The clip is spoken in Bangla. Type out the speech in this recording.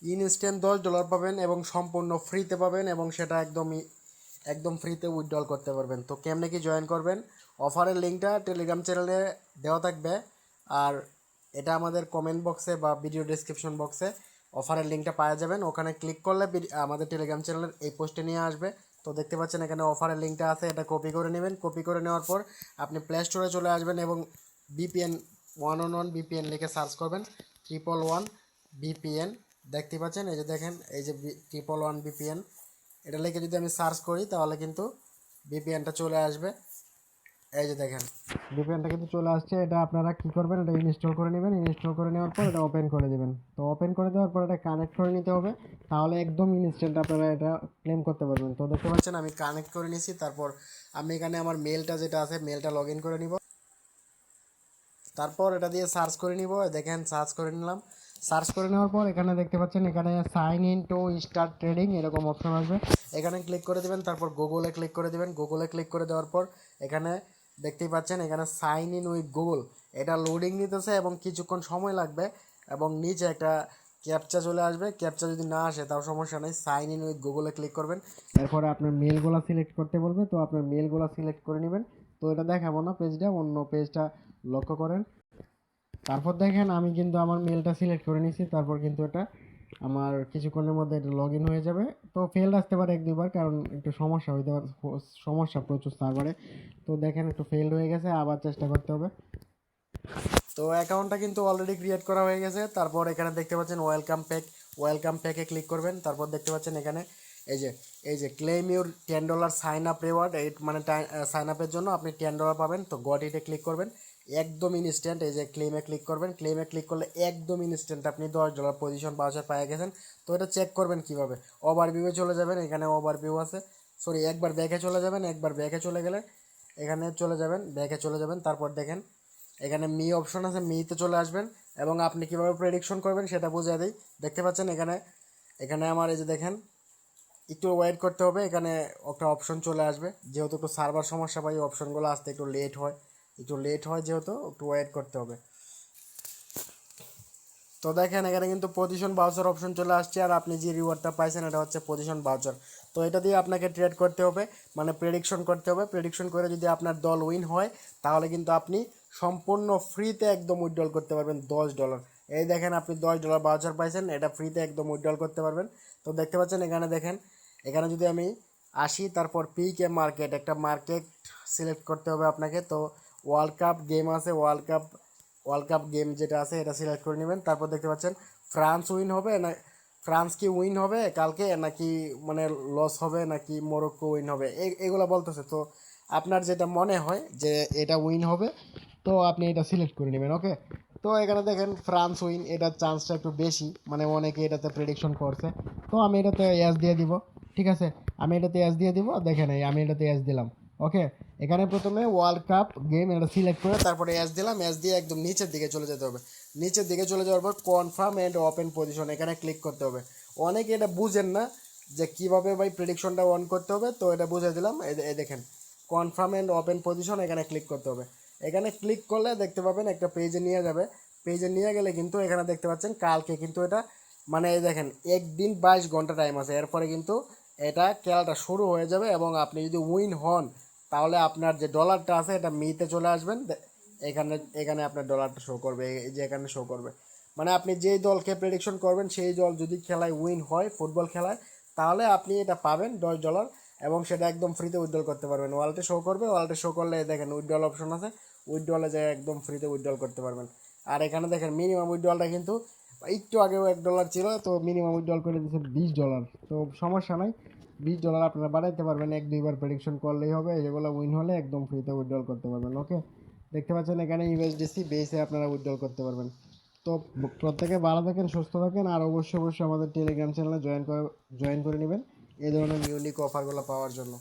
ইনস্ট্যান্ট $10 পাবেন এবং সম্পূর্ণ ফ্রিতে পাবেন এবং সেটা একদম ফ্রিতে উইথড্রল করতে পারবেন। তো কেমনে কি জয়েন করবেন, অফারের লিঙ্কটা টেলিগ্রাম চ্যানেলে দেওয়া থাকবে, আর এটা আমাদের কমেন্ট বক্সে বা ভিডিও ডেসক্রিপশন বক্সে অফারের লিঙ্কটা পাওয়া যাবেন। ওখানে ক্লিক করলে আমাদের টেলিগ্রাম চ্যানেলের এই পোস্টে নিয়ে আসবে। তো দেখতে পাচ্ছেন এখানে অফারের লিঙ্কটা আছে, এটা কপি করে নেবেন। কপি করে নেওয়ার পর আপনি প্লে স্টোরে চলে আসবেন এবং বিপিএন 111 বিপিএন লিখে সার্চ করবেন, 111 বিপিএন। দেখতে পাচ্ছেন এই যে দেখেন, এই যে 111 বিপিএন, এটা লিখে যদি আমি সার্চ করি তাহলে কিন্তু বিপিএনটা চলে আসবে। এই যে দেখেন বিপিএনটা কিন্তু চলে আসছে। এটা আপনারা কি করবেন, এটা ইনস্টল করে নেবেন। ইনস্টল করে নেওয়ার পর এটা ওপেন করে দেবেন। তো ওপেন করে দেওয়ার পর এটা কানেক্ট করে নিতে হবে, তাহলে একদম ইনস্ট্যান্ট আপনারা এটা ক্লেম করতে পারবেন। তো দেখতে পাচ্ছেন আমি কানেক্ট করে নিয়েছি। তারপর আমি এখানে আমার মেলটা যেটা আছে মেলটা লগ ইন করে নিব। তারপর এটা দিয়ে সার্চ করে নিব। দেখেন সার্চ করে নিলাম। সার্চ করে নেওয়ার পর এখানে দেখতে পাচ্ছেন এখানে sign in to start trading এরকম অপশন আসবে, এখানে ক্লিক করে দেবেন। তারপর গুগলে ক্লিক করে দেবেন। গুগলে ক্লিক করে দেওয়ার পর এখানে দেখতেই পাচ্ছেন এখানে সাইন ইন উইথ গুগল, এটা লোডিং নিতেছে এবং কিছুক্ষণ সময় লাগবে এবং নিচে একটা ক্যাপচা চলে আসবে। ক্যাপচা যদি না আসে তাও সমস্যা নেই, সাইন ইন উইথ গুগলে ক্লিক করবেন। এরপরে আপনার মেলগুলো সিলেক্ট করতে বলবে, তো আপনার মেলগুলো সিলেক্ট করে নেবেন। তো এটা দেখাবো না পেজটা, অন্য পেজটা লক্ষ্য করেন। তারপর দেখেন আমি কিন্তু আমার মেলটা সিলেক্ট করে নিয়েছি। তারপর কিন্তু এটা আমার কিছুক্ষণের মধ্যে এটা লগ ইন হয়ে যাবে। তো ফেল আসতে পারে এক দুবার, কারণ একটু সমস্যা হইতে পারে, সমস্যা প্রচুর সার্ভারে। তো দেখেন একটু ফেল হয়ে গেছে, আবার চেষ্টা করতে হবে। তো অ্যাকাউন্টটা কিন্তু অলরেডি ক্রিয়েট করা হয়ে গেছে। তারপর এখানে দেখতে পাচ্ছেন ওয়েলকাম প্যাকে ক্লিক করবেন। তারপর দেখতে পাচ্ছেন এখানে এই যে claim your $10 sign up reward, এই মানে সাইন আপের জন্য আপনি $10 পাবেন। তো গট ইটে ক্লিক করবেন, একদম ইনস্ট্যান্ট। এই যে ক্লেমে ক্লিক করবেন, ক্লেমে ক্লিক করলে একদম ইনস্ট্যান্ট আপনি $10 পজিশন বাউচার পেয়ে গেছেন। তো এটা চেক করবেন কিভাবে, ওভারভিউয়ে চলে যাবেন, এখানে ওভারভিউ আছে। সরি, একবার ব্যাকে চলে যাবেন। একবার ব্যাকে চলে গেলে এখানে চলে যাবেন, ব্যাকে চলে যাবেন। তারপর দেখেন এখানে মি অপশন আছে, মিতে চলে আসবেন এবং আপনি কিভাবে প্রেডিকশন করবেন সেটা বুঝিয়ে দিই। দেখতে পাচ্ছেন এখানে এখানে আমার এই যে দেখেন একটু ওয়েট করতে হবে, এখানে একটা অপশন চলে আসবে। যেহেতু একটু সার্ভার সমস্যা পাই, অপশনগুলো আসতে একটু লেট হয় যেহেতু একটু ওয়েট করতে হবে। তো দেখেন এখানে কিন্তু পজিশন বাউচার অপশন চলে আসছে, আর আপনি যে রিওয়ার্ডটা পাইছেন এটা হচ্ছে পজিশন বাউচার। তো এটা দিয়ে আপনাকে ট্রেড করতে হবে, মানে প্রেডিকশন করতে হবে। প্রেডিকশন করে যদি আপনার দল উইন হয় তাহলে কিন্তু আপনি সম্পূর্ণ ফ্রিতে একদম উইথড্রল করতে পারবেন $10। এই দেখেন আপনি $10 বাউচার পাইছেন, এটা ফ্রিতে একদম উইথড্রল করতে পারবেন। তো দেখতে পাচ্ছেন এখানে দেখেন, এখানে যদি আমি আসি, তারপর পিকে মার্কেট, একটা মার্কেট সিলেক্ট করতে হবে আপনাকে। তো ওয়ার্ল্ড কাপ গেম আছে, ওয়ার্ল্ড কাপ গেম যেটা আছে এটা সিলেক্ট করে নেবেন। তারপর দেখতে পাচ্ছেন ফ্রান্স উইন হবে না, ফ্রান্স কি উইন হবে কালকে, নাকি মানে লস হবে, নাকি মরক্কো উইন হবে, এগুলো বলতেছে। তো আপনার যেটা মনে হয় যে এটা উইন হবে, তো আপনি এটা সিলেক্ট করে নেবেন। ওকে, তো এখানে দেখেন ফ্রান্স উইন, এটার চান্সটা একটু বেশি, মানে অনেকে এটাতে প্রেডিকশন করছে। তো আমি এটাতে এস দিয়ে দিব। ঠিক আছে, আমি এটাতে এস দিয়ে দিব। দেখেন আমি এটাতে এস দিলাম। ওকে, এখানে প্রথমে ওয়ার্ল্ড কাপ গেম এটা সিলেক্ট করে তারপরে এস দিলাম। এস দিয়ে একদম নিচের দিকে চলে যেতে হবে। নিচের দিকে চলে যাওয়ার পর কনফার্ম অ্যান্ড ওপেন পজিশন এখানে ক্লিক করতে হবে। অনেকে এটা বুঝেন না যে কিভাবে ভাই প্রেডিকশনটা অন করতে হবে, তো এটা বুঝে দিলাম। এই দেখেন কনফার্ম অ্যান্ড ওপেন পজিশন এখানে ক্লিক করতে হবে। এখানে ক্লিক করলে দেখতে পাবেন একটা পেজে নিয়ে যাবে। পেজে নিয়ে গেলে কিন্তু এখানে দেখতে পাচ্ছেন কালকে কিন্তু এটা মানে এই দেখেন 1 দিন 22 ঘন্টা টাইম আছে, এরপরে কিন্তু এটা খেলাটা শুরু হয়ে যাবে এবং আপনি যদি উইন হন তাহলে আপনার যে ডলারটা আছে এটা মিতে চলে আসবেন। এখানে এখানে আপনার ডলারটা শো করবে, এই যে এখানে শো করবে। মানে আপনি যেই দলকে প্রেডিকশন করবেন সেই দল যদি খেলায় উইন হয়, ফুটবল খেলায়, তাহলে আপনি এটা পাবেন $10 এবং সেটা একদম ফ্রিতে উইথড্রল করতে পারবেন। ওয়ালেটে শো করবে, ওয়ালেটে শো করলে দেখেন উইথড্রল অপশন আছে, উইথড্রলে যায় একদম ফ্রিতে উইথড্রল করতে পারবেন। আর এখানে দেখেন মিনিমাম উইথড্রলটা কিন্তু একটু আগেও $1 ছিল, তো মিনিমাম উইথড্রল করে দিচ্ছে $20। তো সমস্যা নাই, $20 আপনারা বাড়াইতে পারবেন, এক দুইবার প্রেডিকশন করলেই হবে। যেগুলো উইন হলে একদম ফ্রিতে উইথড্রল করতে পারবেন। ওকে, দেখতে পাচ্ছেন এখানে ইউএসডিসি বেসে আপনারা উইথড্রল করতে পারবেন। তো প্রত্যেকে ভালো থাকেন, সুস্থ থাকেন, আর অবশ্যই আমাদের টেলিগ্রাম চ্যানেলে জয়েন করে নেবেন এই ধরনের ইউনিক অফারগুলো পাওয়ার জন্য।